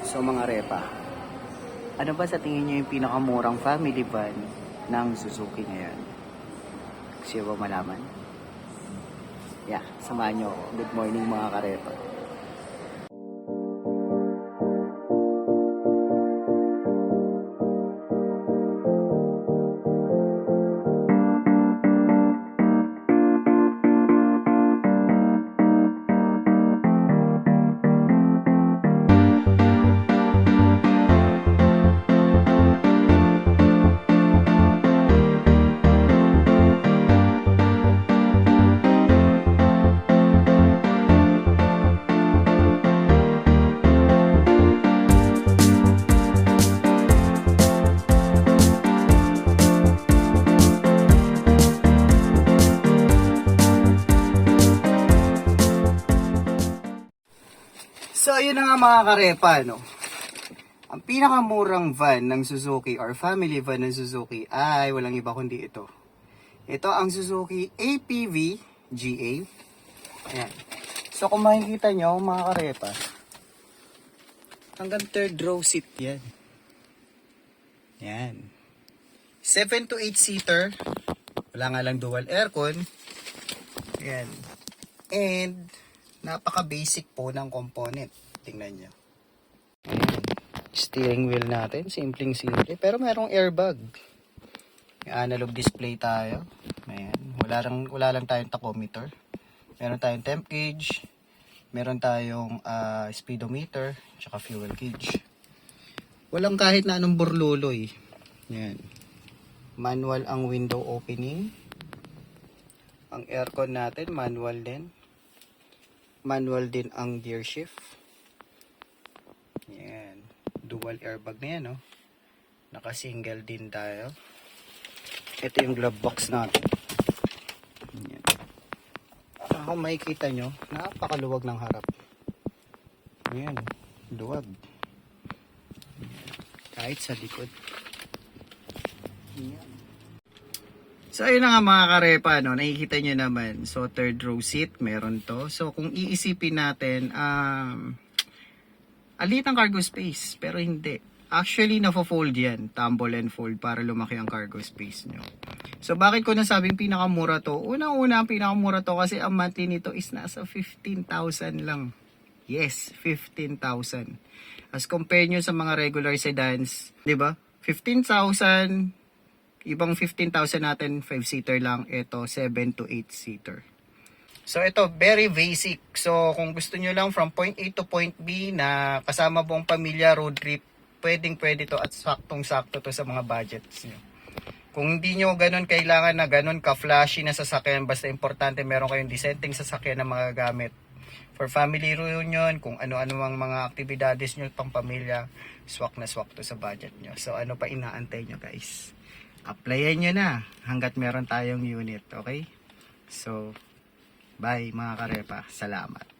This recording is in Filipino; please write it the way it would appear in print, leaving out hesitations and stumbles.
So mga repa, ano ba sa tingin nyo yung pinakamurang family van ng Suzuki ngayon? Gusto nyo ba malaman? Yeah, samahan nyo ako. Good morning mga karepa. So ayun na nga mga karepa, no? Ang pinakamurang van ng Suzuki or family van ng Suzuki ay walang iba kundi ito. Ito ang Suzuki APV GA. Ayan. So kung makikita nyo mga karepa, hanggang third row seat yan. Yan. 7 to 8 seater. Wala nga lang dual aircon. Ayan. And napaka basic po ng component. Tingnan nyo. Ayan. Steering wheel natin, simple pero merong airbag. May analog display tayo. Ayan. Wala lang tayong tachometer. Meron tayong temp gauge, meron tayong speedometer, tsaka fuel gauge. Walang kahit na anong burluloy. Ayan. Manual ang window opening. Ang aircon natin manual din. Manual din ang gear shift. Ayan. Dual airbag na yan, no? Naka-single din tayo. Ito yung glove box natin. Ayan. Kung makikita nyo, napakaluwag ng harap. Ayan. Luwag. Ayan. Kahit sa likod. Ayan. So ayun na nga mga karepa, no? Nakikita nyo naman. So third row seat, meron to. So kung iisipin natin, alit ang cargo space, pero hindi. Actually, nafo-fold yan. Tumble and fold para lumaki ang cargo space nyo. So, bakit ko nasabing pinakamura to? Unang-una, ang pinakamura to kasi ang monthly nito is nasa 15,000 lang. Yes, 15,000. As compare nyo sa mga regular sedans, di ba? 15,000, ibang 15,000 natin, 5-seater lang. Ito, 7 to 8-seater. So ito, very basic. So kung gusto nyo lang from point A to point B na kasama buong pamilya road trip, pwede to at saktong-sakto to sa mga budgets nyo. Kung hindi nyo ganun kailangan na ganun ka-flashy na sasakyan, basta importante meron kayong decenteng sasakyan na mga gamit. For family reunion, kung ano-ano ang mga aktibidades nyo pang pamilya, swak na swak to sa budget nyo. So ano pa inaantay nyo guys? Applyan nyo na hanggat meron tayong unit, okay? So bye mga karepa. Salamat.